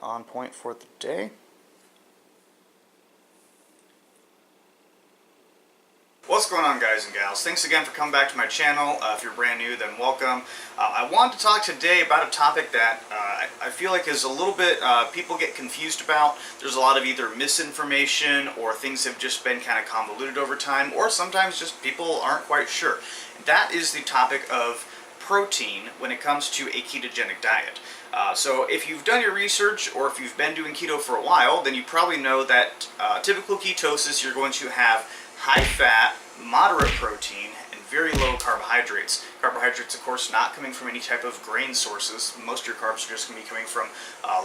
on point for the day. What's going on, guys and gals? Thanks again for coming back to my channel. If you're brand new, then welcome. I want to talk today about a topic that I feel like is a little bit, people get confused about. There's a lot of either misinformation or things have just been kind of convoluted over time, or sometimes just people aren't quite sure. That is the topic of protein when it comes to a ketogenic diet. So if you've done your research or if you've been doing keto for a while, then you probably know that typical ketosis, you're going to have high fat, moderate protein, and very low carbohydrates. Carbohydrates, of course, not coming from any type of grain sources. Most of your carbs are just going to be coming from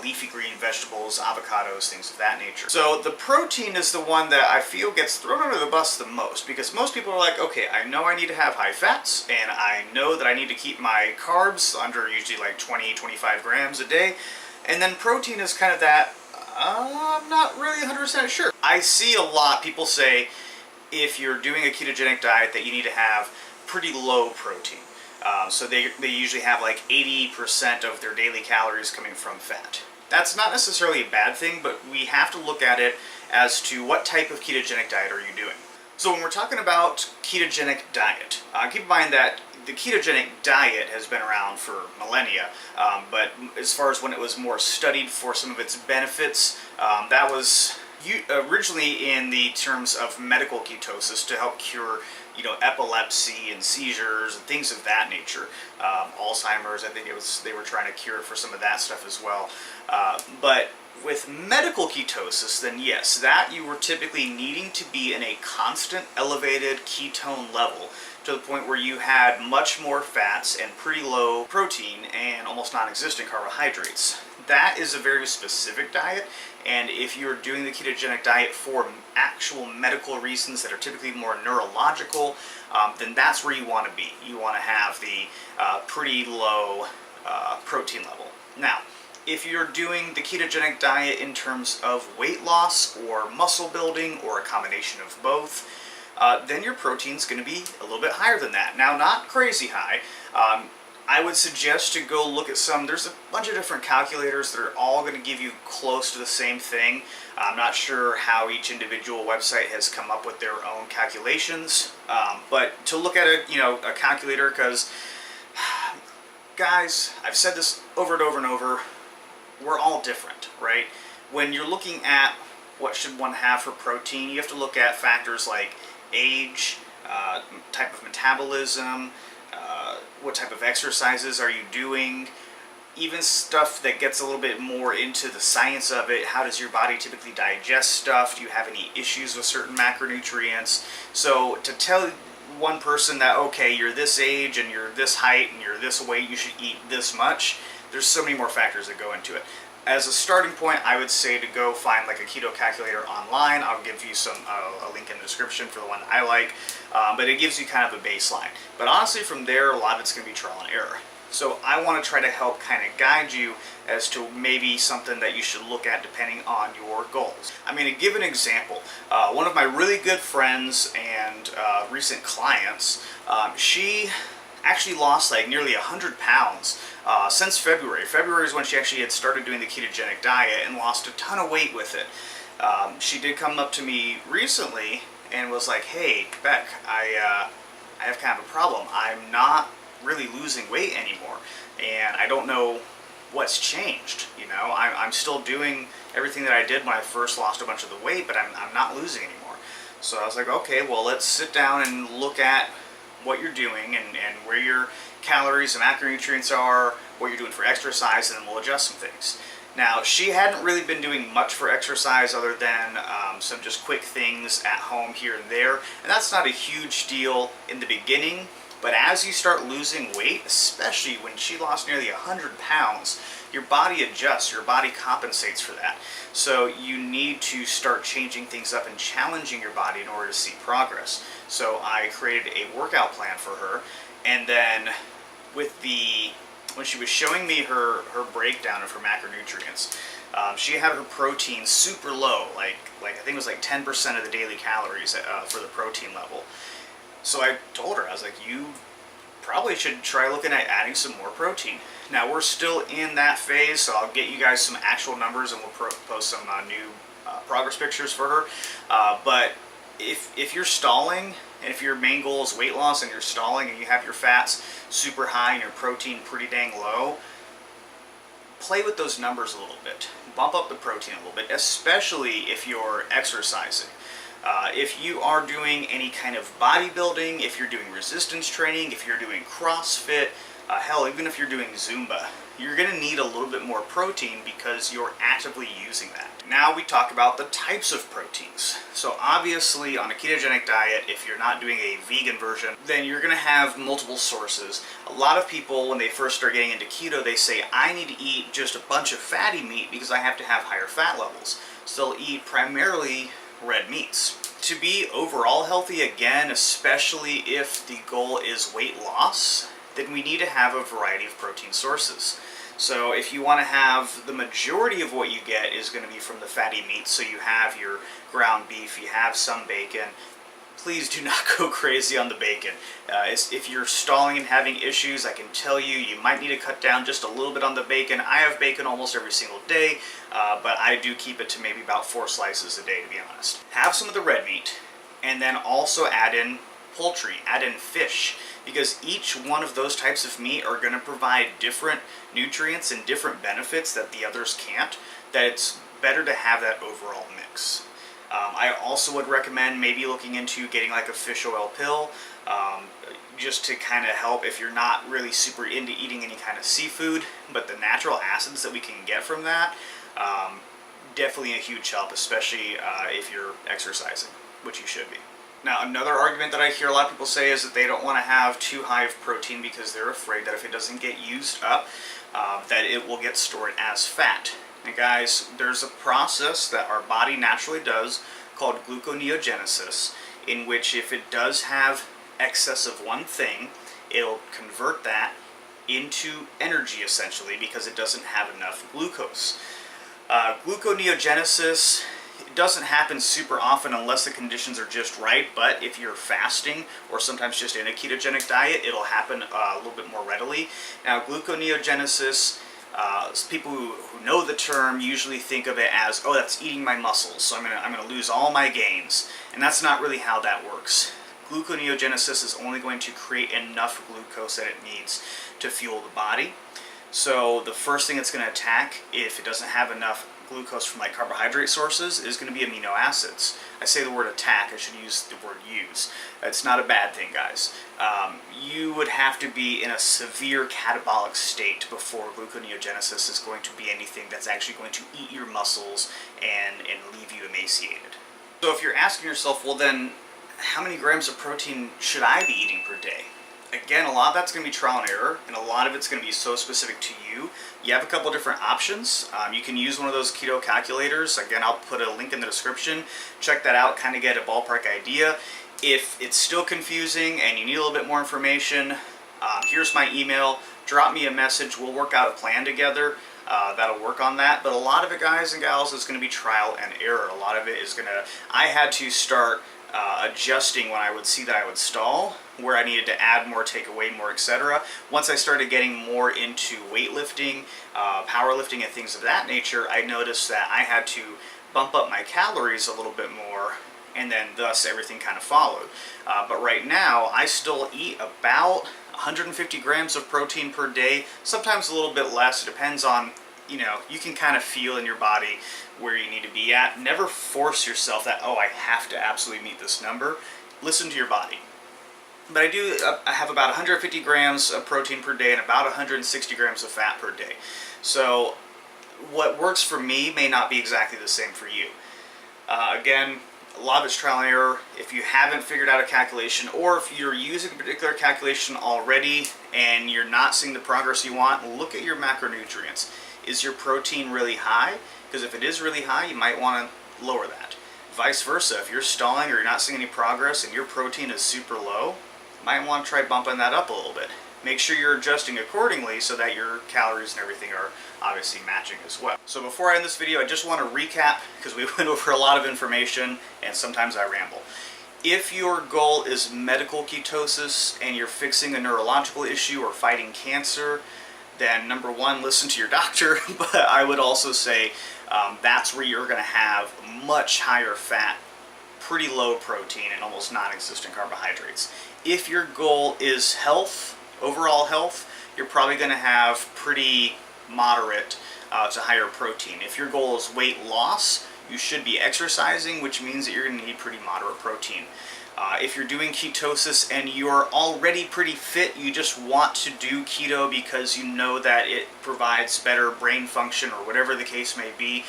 leafy green vegetables, avocados, things of that nature. So the protein is the one that I feel gets thrown under the bus the most, because most people are like, okay, I know I need to have high fats, and I know that I need to keep my carbs under usually like 20-25 grams a day, and then protein is kind of that, I'm not really 100% sure. I see a lot people say, if you're doing a ketogenic diet, that you need to have pretty low protein. So they usually have like 80% of their daily calories coming from fat. That's not necessarily a bad thing, but we have to look at it as to what type of ketogenic diet are you doing. So when we're talking about ketogenic diet, keep in mind that the ketogenic diet has been around for millennia, but as far as when it was more studied for some of its benefits, that was originally in the terms of medical ketosis to help cure, epilepsy and seizures and things of that nature. Alzheimer's, I think they were trying to cure it for some of that stuff as well. But with medical ketosis, then yes, that you were typically needing to be in a constant elevated ketone level to the point where you had much more fats and pretty low protein and almost non-existent carbohydrates. That is a very specific diet, and if you're doing the ketogenic diet for actual medical reasons that are typically more neurological, then that's where you want to be. You want to have the pretty low protein level. Now, if you're doing the ketogenic diet in terms of weight loss or muscle building or a combination of both, then your protein's going to be a little bit higher than that. Now, not crazy high. I would suggest to go look at there's a bunch of different calculators that are all going to give you close to the same thing. I'm not sure how each individual website has come up with their own calculations, but to look at a calculator, because guys, I've said this over and over and over, we're all different, right? When you're looking at what should one have for protein, you have to look at factors like age, type of metabolism, what type of exercises are you doing, even stuff that gets a little bit more into the science of it. How does your body typically digest stuff? Do you have any issues with certain macronutrients? So to tell one person that, okay, you're this age and you're this height and you're this weight, you should eat this much, there's so many more factors that go into it. As a starting point, I would say to go find like a keto calculator online. I'll give you a link in the description for the one I like, but it gives you kind of a baseline. But honestly, from there, a lot of it's going to be trial and error. So I want to try to help kind of guide you as to maybe something that you should look at depending on your goals. I mean, to give an example, one of my really good friends and recent clients, she actually lost like nearly 100 pounds since February. February is when she actually had started doing the ketogenic diet and lost a ton of weight with it. She did come up to me recently and was like, hey, Beck, I have kind of a problem. I'm not really losing weight anymore, and I don't know what's changed. I'm still doing everything that I did when I first lost a bunch of the weight, but I'm not losing anymore. So I was like, okay, well, let's sit down and look at what you're doing and where your calories and macronutrients are, what you're doing for exercise, and then we'll adjust some things. Now, she hadn't really been doing much for exercise other than some just quick things at home here and there, and that's not a huge deal in the beginning, but as you start losing weight, especially when she lost nearly 100 pounds, your body adjusts, your body compensates for that. So you need to start changing things up and challenging your body in order to see progress. So I created a workout plan for her, and then when she was showing me her breakdown of her macronutrients, she had her protein super low, like I think it was like 10% of the daily calories for the protein level. So I told her, I was like, you probably should try looking at adding some more protein. Now we're still in that phase, so I'll get you guys some actual numbers and we'll post some new progress pictures for her. But if you're stalling, and if your main goal is weight loss and you're stalling and you have your fats super high and your protein pretty dang low, play with those numbers a little bit. Bump up the protein a little bit, especially if you're exercising. If you are doing any kind of bodybuilding, if you're doing resistance training, if you're doing CrossFit, hell, even if you're doing Zumba, you're going to need a little bit more protein because you're actively using that. Now we talk about the types of proteins. So obviously on a ketogenic diet, if you're not doing a vegan version, then you're going to have multiple sources. A lot of people, when they first start getting into keto, they say, I need to eat just a bunch of fatty meat because I have to have higher fat levels. So they'll eat primarily red meats. To be overall healthy, again, especially if the goal is weight loss, then we need to have a variety of protein sources. So if you want to have the majority of what you get is going to be from the fatty meats, so you have your ground beef, you have some bacon, please do not go crazy on the bacon. If you're stalling and having issues, I can tell you, you might need to cut down just a little bit on the bacon. I have bacon almost every single day, but I do keep it to maybe about 4 slices a day, to be honest. Have some of the red meat, and then also add in poultry, add in fish, because each one of those types of meat are going to provide different nutrients and different benefits that the others can't, that it's better to have that overall mix. I also would recommend maybe looking into getting like a fish oil pill, just to kind of help if you're not really super into eating any kind of seafood, but the natural acids that we can get from that, definitely a huge help, especially if you're exercising, which you should be. Now, another argument that I hear a lot of people say is that they don't want to have too high of protein because they're afraid that if it doesn't get used up, that it will get stored as fat. And guys, there's a process that our body naturally does called gluconeogenesis, in which if it does have excess of one thing, it'll convert that into energy essentially because it doesn't have enough glucose. Gluconeogenesis doesn't happen super often unless the conditions are just right, but if you're fasting or sometimes just in a ketogenic diet, it'll happen a little bit more readily. Now, gluconeogenesis, people who know the term usually think of it as, oh, that's eating my muscles, so I'm gonna lose all my gains, and that's not really how that works. Gluconeogenesis is only going to create enough glucose that it needs to fuel the body. So the first thing it's going to attack, if it doesn't have enough glucose from like carbohydrate sources, is going to be amino acids. I say the word attack, I should use the word use. It's not a bad thing, guys. You would have to be in a severe catabolic state before gluconeogenesis is going to be anything that's actually going to eat your muscles and leave you emaciated. So if you're asking yourself, well then, how many grams of protein should I be eating per day? Again, a lot of that's going to be trial and error, and a lot of it's going to be so specific to you. You have a couple different options. You can use one of those keto calculators. Again, I'll put a link in the description. Check that out, kind of get a ballpark idea. If it's still confusing and you need a little bit more information, here's my email. Drop me a message. We'll work out a plan together. That'll work on that. But a lot of it, guys and gals, is going to be trial and error. A lot of it is going to... I had to start adjusting when I would see that I would stall, where I needed to add more, take away more, etc. Once I started getting more into weightlifting, powerlifting, and things of that nature, I noticed that I had to bump up my calories a little bit more, and then thus everything kind of followed. But right now, I still eat about 150 grams of protein per day, sometimes a little bit less. It depends on, you can kind of feel in your body where you need to be at. Never force yourself that, oh, I have to absolutely meet this number. Listen to your body. But I have about 150 grams of protein per day and about 160 grams of fat per day. So what works for me may not be exactly the same for you. Again, a lot of it's trial and error. If you haven't figured out a calculation, or if you're using a particular calculation already and you're not seeing the progress you want, look at your macronutrients. Is your protein really high? Because if it is really high, you might want to lower that. Vice versa, if you're stalling or you're not seeing any progress and your protein is super low, you might want to try bumping that up a little bit. Make sure you're adjusting accordingly so that your calories and everything are obviously matching as well. So before I end this video, I just want to recap, because we went over a lot of information and sometimes I ramble. If your goal is medical ketosis and you're fixing a neurological issue or fighting cancer, then number one, listen to your doctor. But I would also say that's where you're going to have much higher fat, pretty low protein, and almost non-existent carbohydrates. If your goal is health, overall health, you're probably going to have pretty moderate to higher protein. If your goal is weight loss, you should be exercising, which means that you're going to need pretty moderate protein. If you're doing ketosis and you're already pretty fit, you just want to do keto because you know that it provides better brain function or whatever the case may be.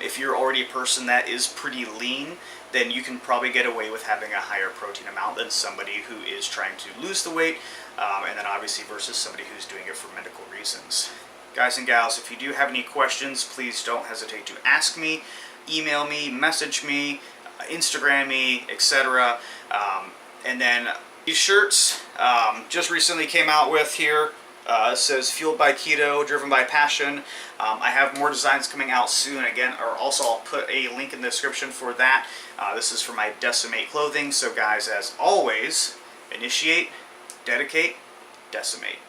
If you're already a person that is pretty lean, then you can probably get away with having a higher protein amount than somebody who is trying to lose the weight, and then obviously versus somebody who's doing it for medical reasons. Guys and gals, if you do have any questions, please don't hesitate to ask me, email me, message me, Instagram me, etc. And then these shirts just recently came out with here. It says Fueled by Keto, Driven by Passion. I have more designs coming out soon. Again, or also I'll put a link in the description for that. This is for my Decimate clothing. So guys, as always, initiate, dedicate, decimate.